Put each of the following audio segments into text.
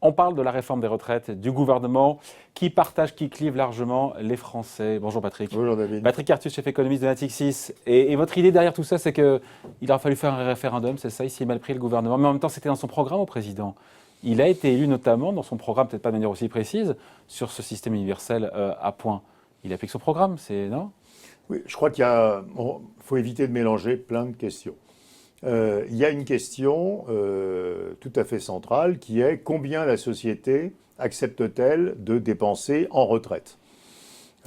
On parle de la réforme des retraites du gouvernement qui partage, qui clive largement les Français. Bonjour Patrick. Bonjour David. Patrick Artus, chef économiste de Natixis. Et votre idée derrière tout ça, c'est qu'il a fallu faire un référendum, c'est ça, il s'est mal pris le gouvernement. Mais en même temps, c'était dans son programme au président. Il a été élu notamment dans son programme, peut-être pas de manière aussi précise, sur ce système universel à points. Il applique son programme, non? Oui, je crois faut éviter de mélanger plein de questions. Il y a une question tout à fait centrale qui est combien la société accepte-t-elle de dépenser en retraite?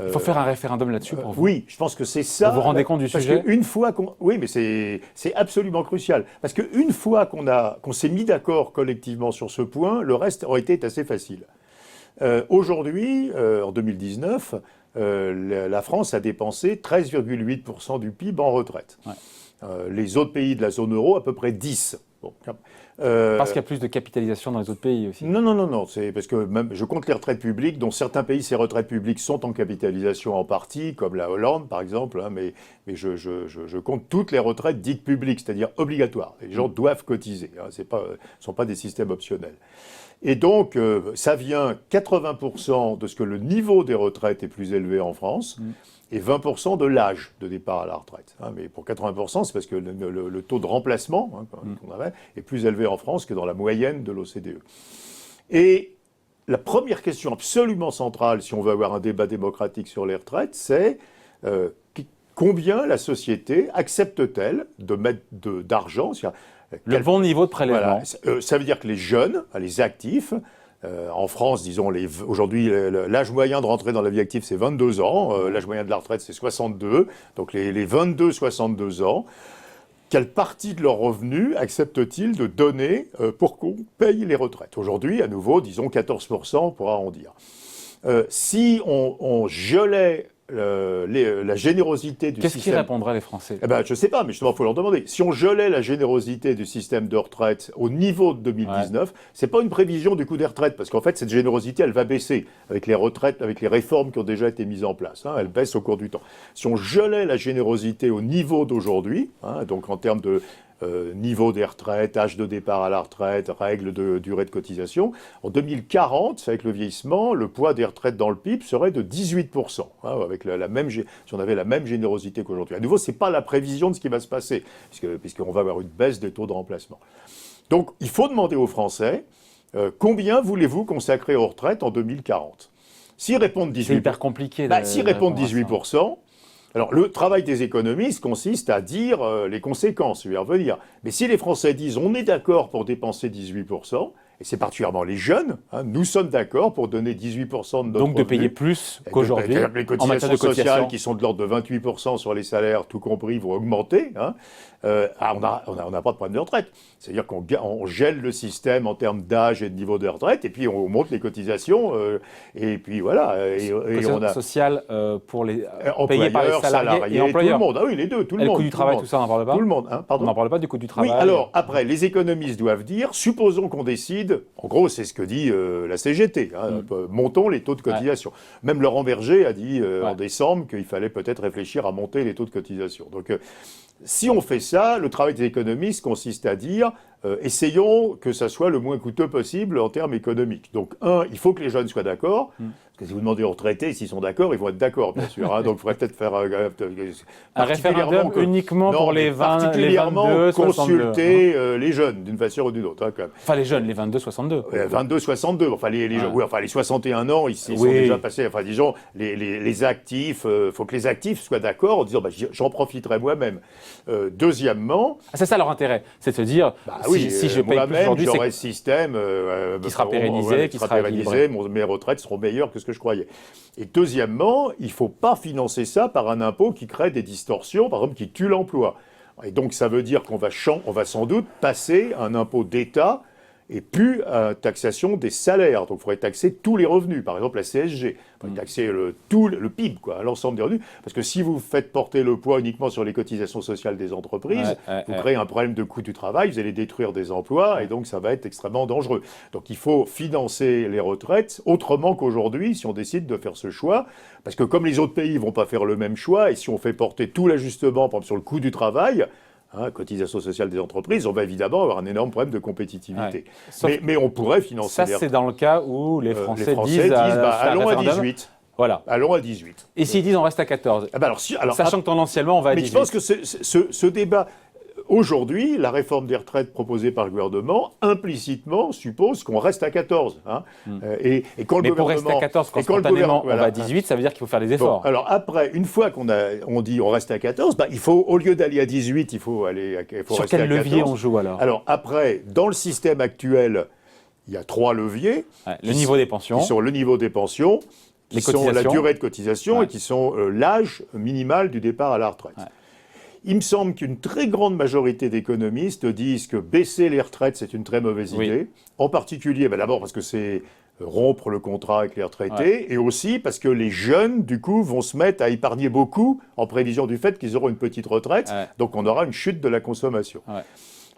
Il faut faire un référendum là-dessus pour vous? Oui, je pense que c'est ça. Vous vous rendez compte du sujet? Une fois oui, mais c'est absolument crucial. Parce qu'une fois qu'on s'est mis d'accord collectivement sur ce point, le reste aurait été assez facile. Aujourd'hui, en 2019, la France a dépensé 13,8% du PIB en retraite. Ouais. Les autres pays de la zone euro, à peu près 10%. Bon. Parce qu'il y a plus de capitalisation dans les autres pays aussi. Non. C'est parce que même, je compte les retraites publiques, dont certains pays, ces retraites publiques sont en capitalisation en partie, comme la Hollande par exemple, hein, mais je compte toutes les retraites dites publiques, c'est-à-dire obligatoires. Les gens doivent cotiser, hein, ce ne sont pas des systèmes optionnels. Et donc, ça vient 80% de ce que le niveau des retraites est plus élevé en France. Et 20% de l'âge de départ à la retraite. Hein, mais pour 80%, c'est parce que le taux de remplacement qu'on avait est plus élevé en France que dans la moyenne de l'OCDE. Et la première question absolument centrale, si on veut avoir un débat démocratique sur les retraites, c'est combien la société accepte-t-elle de mettre d'argent, le bon niveau de prélèvement. Voilà, ça veut dire que les jeunes, les actifs, en France, disons, aujourd'hui, l'âge moyen de rentrer dans la vie active, c'est 22 ans. L'âge moyen de la retraite, c'est 62. Donc les 22-62 ans, quelle partie de leurs revenus acceptent-ils de donner pour qu'on paye les retraites? Aujourd'hui, à nouveau, disons 14% pour arrondir. Si on gelait la générosité du système... Qu'est-ce qu'ils répondraient les Français? Je ne sais pas, mais justement, il faut leur demander. Si on gelait la générosité du système de retraite au niveau de 2019, ce n'est pas une prévision du coût des retraites, parce qu'en fait, cette générosité, elle va baisser avec les retraites, avec les réformes qui ont déjà été mises en place. Hein, elle baisse au cours du temps. Si on gelait la générosité au niveau d'aujourd'hui, hein, donc en termes de niveau des retraites, âge de départ à la retraite, règles de durée de cotisation. En 2040, avec le vieillissement, le poids des retraites dans le PIB serait de 18%, hein, avec si on avait la même générosité qu'aujourd'hui. À nouveau, ce n'est pas la prévision de ce qui va se passer, puisqu'on va avoir une baisse des taux de remplacement. Donc, il faut demander aux Français, combien voulez-vous consacrer aux retraites en 2040 ? S'ils répondent 18%, c'est hyper compliqué. S'ils répondent 18%, alors, le travail des économistes consiste à dire les conséquences, je vais y revenir. Mais si les Français disent on est d'accord pour dépenser 18%, et c'est particulièrement les jeunes, hein, nous sommes d'accord pour donner 18% de notre Donc de payer plus qu'aujourd'hui en matière de sociales qui sont de l'ordre de 28% sur les salaires, tout compris, vont augmenter. Hein. On n'a pas de problème de retraite. C'est-à-dire qu'on gèle le système en termes d'âge et de niveau de retraite, et puis on monte les cotisations, et puis voilà. Et on a sociales pour les payés par les salariés et employeurs. Tout le monde. Ah oui, les deux, tout le monde. Le coût du travail, tout ça, on n'en parle pas. Tout le monde. Hein, on n'en parle pas du coût du travail. Oui, alors après, les économistes doivent dire, supposons qu'on décide, en gros, c'est ce que dit la CGT, hein, montons les taux de cotisation. Même Laurent Berger a dit en décembre qu'il fallait peut-être réfléchir à monter les taux de cotisation. Donc, si on fait ça, le travail des économistes consiste à dire essayons que ça soit le moins coûteux possible en termes économiques. Donc, il faut que les jeunes soient d'accord. Parce que si vous demandez aux retraités s'ils sont d'accord, ils vont être d'accord, bien sûr. Hein, donc, il faudrait peut-être faire un référendum uniquement pour les 20, les 22, 62. Consulter les jeunes, d'une façon ou d'une autre. Hein, quand même. Enfin, les jeunes, les 22-62. 22-62. Enfin, les 61 ans, ils sont déjà passés. Enfin, disons, les actifs, il faut que les actifs soient d'accord en disant j'en profiterai moi-même. Deuxièmement... c'est ça leur intérêt, c'est de se dire, si je paye plus aujourd'hui, j'aurai ce système qui sera pérennisé, qui sera équilibré. Mes retraites seront meilleures que ce que je croyais. Et deuxièmement, il ne faut pas financer ça par un impôt qui crée des distorsions, par exemple, qui tue l'emploi. Et donc, ça veut dire qu'on va sans doute passer un impôt d'État et plus taxation des salaires. Donc il faudrait taxer tous les revenus, par exemple la CSG. Il faudrait taxer le PIB, quoi, l'ensemble des revenus. Parce que si vous faites porter le poids uniquement sur les cotisations sociales des entreprises, vous créez un problème de coût du travail, vous allez détruire des emplois, et donc ça va être extrêmement dangereux. Donc il faut financer les retraites autrement qu'aujourd'hui, si on décide de faire ce choix. Parce que comme les autres pays ne vont pas faire le même choix, et si on fait porter tout l'ajustement, par exemple, sur le coût du travail, cotisation sociale des entreprises, on va évidemment avoir un énorme problème de compétitivité. Mais on pourrait financer... Ça, c'est dans le cas où les Français disent allons à 18. Voilà. Allons à 18. Et s'ils disent on reste à 14 sachant que tendanciellement on va à 18. Mais je pense que ce débat... Aujourd'hui, la réforme des retraites proposée par le gouvernement, implicitement, suppose qu'on reste à 14. Mais pour rester à 14, quand spontanément on va à 18, ça veut dire qu'il faut faire des efforts. Bon, alors après, une fois on dit on reste à 14, il faut, au lieu d'aller à 18, il faut rester à 14. Sur quel levier on joue alors ? Alors après, dans le système actuel, il y a 3 leviers. Le niveau des pensions. Qui sont le niveau des pensions, qui sont la durée de cotisation et qui sont l'âge minimal du départ à la retraite. Il me semble qu'une très grande majorité d'économistes disent que baisser les retraites, c'est une très mauvaise idée. En particulier, d'abord parce que c'est rompre le contrat avec les retraités, et aussi parce que les jeunes, du coup, vont se mettre à épargner beaucoup en prévision du fait qu'ils auront une petite retraite, donc on aura une chute de la consommation.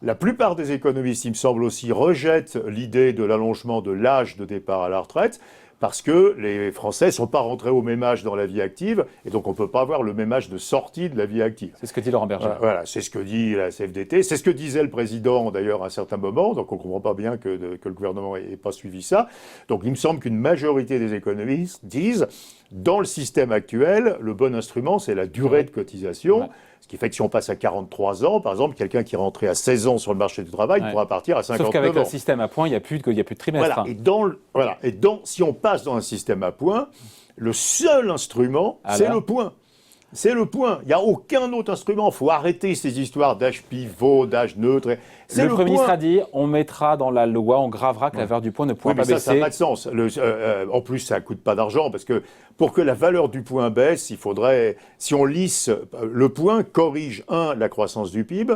La plupart des économistes, il me semble aussi, rejettent l'idée de l'allongement de l'âge de départ à la retraite, parce que les Français ne sont pas rentrés au même âge dans la vie active, et donc on ne peut pas avoir le même âge de sortie de la vie active. C'est ce que dit Laurent Berger. Voilà, c'est ce que dit la CFDT, c'est ce que disait le président d'ailleurs à un certain moment, donc on ne comprend pas bien que le gouvernement n'ait pas suivi ça. Donc il me semble qu'une majorité des économistes disent, dans le système actuel, le bon instrument, c'est la durée de cotisation. Ce qui fait que si on passe à 43 ans, par exemple, quelqu'un qui est rentré à 16 ans sur le marché du travail pourra partir à 59 ans. Sauf qu'avec le système à points, il n'y a plus de trimestre. Si on passe dans un système à points, le seul instrument, c'est le point. C'est le point. Il n'y a aucun autre instrument. Il faut arrêter ces histoires d'âge pivot, d'âge neutre. Le Premier ministre a dit on mettra dans la loi, on gravera que la valeur du point ne pourra pas baisser. Ça n'a pas de sens. En plus, ça ne coûte pas d'argent parce que pour que la valeur du point baisse, il faudrait, si on lisse, le point corrige, la croissance du PIB,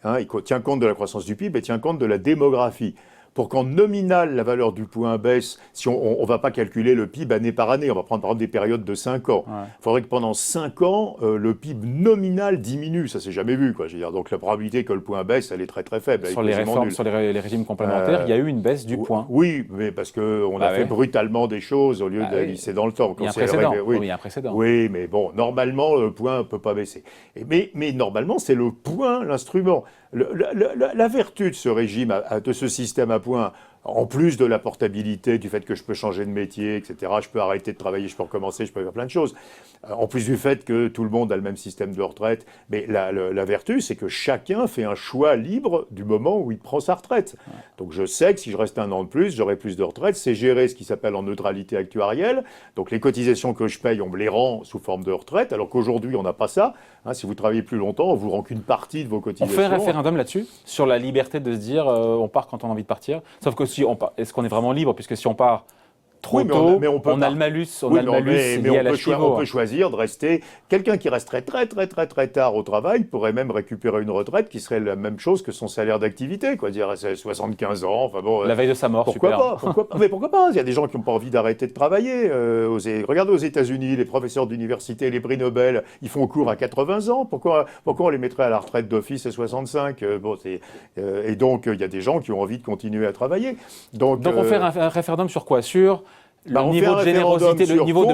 il tient compte de la croissance du PIB et tient compte de la démographie. Pour qu'en nominal, la valeur du point baisse, si on ne va pas calculer le PIB année par année, on va prendre par exemple des périodes de 5 ans. Il faudrait que pendant 5 ans, le PIB nominal diminue. Ça ne s'est jamais vu, quoi. Je veux dire, donc la probabilité que le point baisse, elle est très très faible. Sur les réformes, sur les régimes complémentaires, il y a eu une baisse du point. Oui, mais parce qu'on a fait brutalement des choses au lieu de lisser dans le temps. Il y a un précédent. Oui, mais bon, normalement, le point ne peut pas baisser. Mais normalement, c'est le point l'instrument. La vertu de ce régime, de ce système à points, en plus de la portabilité, du fait que je peux changer de métier, etc., je peux arrêter de travailler, je peux recommencer, je peux faire plein de choses, en plus du fait que tout le monde a le même système de retraite, mais la vertu, c'est que chacun fait un choix libre du moment où il prend sa retraite. Donc je sais que si je reste 1 an de plus, j'aurai plus de retraite, c'est gérer ce qui s'appelle en neutralité actuarielle, donc les cotisations que je paye, on me les rend sous forme de retraite, alors qu'aujourd'hui, on n'a pas ça. Si vous travaillez plus longtemps, on vous rend qu'une partie de vos cotisations. On fait un référendum là-dessus, sur la liberté de se dire on part quand on a envie de partir. Sauf que est-ce qu'on est vraiment libre ? Puisque si on part trop tôt, on a le malus, lié à l'âge pivot. On peut choisir de rester... Quelqu'un qui resterait très très très très tard au travail pourrait même récupérer une retraite qui serait la même chose que son salaire d'activité, quoi. Dire 75 ans, enfin bon... La veille de sa mort, pourquoi pas. Mais pourquoi pas ? Il y a des gens qui n'ont pas envie d'arrêter de travailler. Regardez aux États-Unis, les professeurs d'université, les prix Nobel, ils font cours à 80 ans. Pourquoi on les mettrait à la retraite d'office à 65 ? Et donc, il y a des gens qui ont envie de continuer à travailler. Donc on fait un référendum sur quoi ? Sur le niveau de générosité, le niveau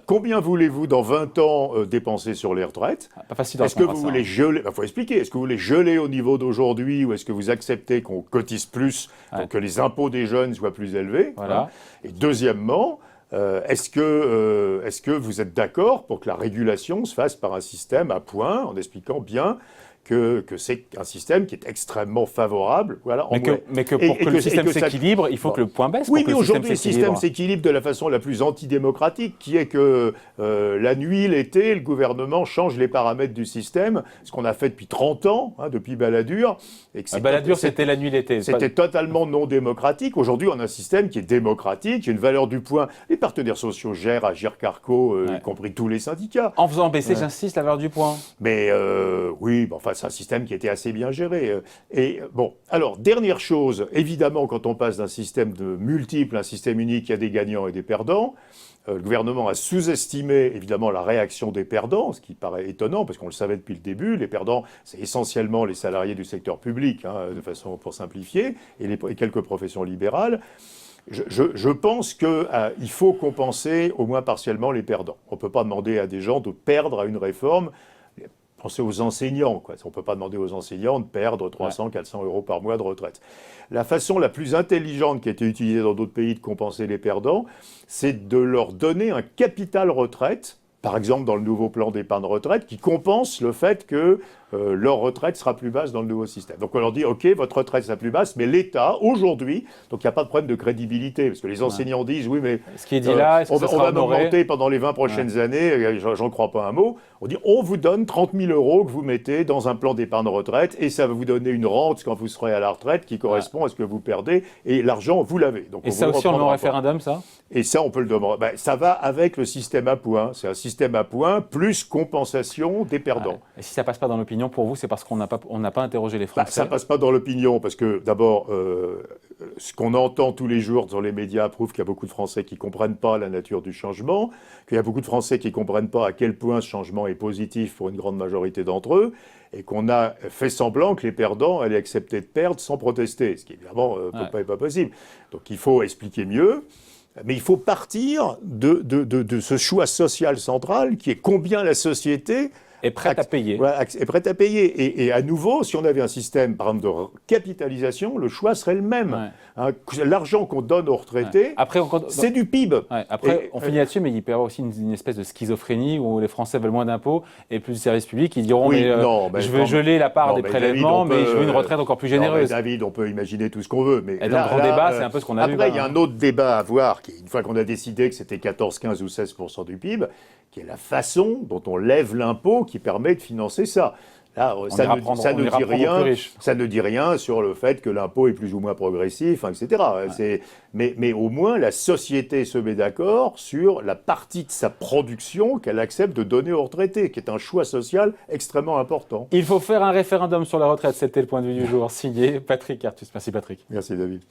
combien voulez-vous dans 20 ans dépenser sur les retraites ? Pas facile. Est-ce que vous voulez geler ? Il faut expliquer. Est-ce que vous voulez geler au niveau d'aujourd'hui ou est-ce que vous acceptez qu'on cotise plus, donc que les impôts des jeunes soient plus élevés ? Voilà. Et deuxièmement, est-ce que vous êtes d'accord pour que la régulation se fasse par un système à points, en expliquant bien que c'est un système qui est extrêmement favorable. Voilà, mais que pour que le système s'équilibre, il faut que le point baisse. Oui, mais aujourd'hui, le système s'équilibre de la façon la plus antidémocratique, qui est que la nuit, l'été, le gouvernement change les paramètres du système, ce qu'on a fait depuis 30 ans, depuis Balladur. Balladur, c'était la nuit, l'été. C'était totalement non démocratique. Aujourd'hui, on a un système qui est démocratique, une valeur du point. Les partenaires sociaux gèrent, Agirc Arrco, y compris tous les syndicats. En faisant baisser, j'insiste, la valeur du point. Mais oui, enfin, c'est un système qui était assez bien géré. Et bon, alors, dernière chose, évidemment, quand on passe d'un système de multiple à un système unique, il y a des gagnants et des perdants. Le gouvernement a sous-estimé, évidemment, la réaction des perdants, ce qui paraît étonnant, parce qu'on le savait depuis le début. Les perdants, c'est essentiellement les salariés du secteur public, de façon pour simplifier, et quelques professions libérales. Je pense qu'il faut compenser au moins partiellement les perdants. On ne peut pas demander à des gens de perdre à une réforme. Pensez aux enseignants, quoi. On ne peut pas demander aux enseignants de perdre 300, 400 euros par mois de retraite. La façon la plus intelligente qui a été utilisée dans d'autres pays de compenser les perdants, c'est de leur donner un capital retraite, par exemple dans le nouveau plan d'épargne retraite, qui compense le fait que leur retraite sera plus basse dans le nouveau système. Donc on leur dit, OK, votre retraite sera plus basse, mais l'État, aujourd'hui, donc il n'y a pas de problème de crédibilité, parce que les enseignants disent, oui, mais ce qui est dit là, est-ce que on va augmenter pendant les 20 prochaines années, j'en crois pas un mot. On dit, on vous donne 30 000 euros que vous mettez dans un plan d'épargne retraite, et ça va vous donner une rente quand vous serez à la retraite qui correspond à ce que vous perdez, et l'argent, vous l'avez. Donc, et ça aussi, on le met en référendum, ça ? Et ça, on peut le demander. Ben, ça va avec le système à points. C'est un système à points plus compensation des perdants. Ouais. Et si ça passe pas dans l'opinion, pour vous, c'est parce qu'on n'a pas interrogé les Français. Ça passe pas dans l'opinion parce que d'abord, ce qu'on entend tous les jours dans les médias prouve qu'il y a beaucoup de Français qui comprennent pas la nature du changement, qu'il y a beaucoup de Français qui comprennent pas à quel point ce changement est positif pour une grande majorité d'entre eux, et qu'on a fait semblant que les perdants allaient accepter de perdre sans protester, ce qui évidemment n'est pas possible. Donc il faut expliquer mieux. Mais il faut partir de ce choix social central qui est combien la société est prête à payer. Est prête à payer. Et à nouveau, si on avait un système, par exemple, de capitalisation, le choix serait le même. L'argent qu'on donne aux retraités, c'est du PIB. Après, on finit là-dessus, mais il peut y avoir aussi une espèce de schizophrénie où les Français veulent moins d'impôts et plus de services publics. Ils diront, je veux geler la part des prélèvements, mais je veux une retraite encore plus généreuse. David, on peut imaginer tout ce qu'on veut. Mais dans le grand débat, c'est un peu ce qu'on a vu. Après, il y a un autre débat à voir, une fois qu'on a décidé que c'était 14, 15 ou 16% du PIB, qui est la façon dont on lève l'impôt qui permet de financer ça. Là, ça ne dit rien sur le fait que l'impôt est plus ou moins progressif, etc. Mais au moins, la société se met d'accord sur la partie de sa production qu'elle accepte de donner aux retraités, qui est un choix social extrêmement important. Il faut faire un référendum sur la retraite, c'était le point de vue du jour. Signé Patrick Artus. Merci Patrick. Merci David.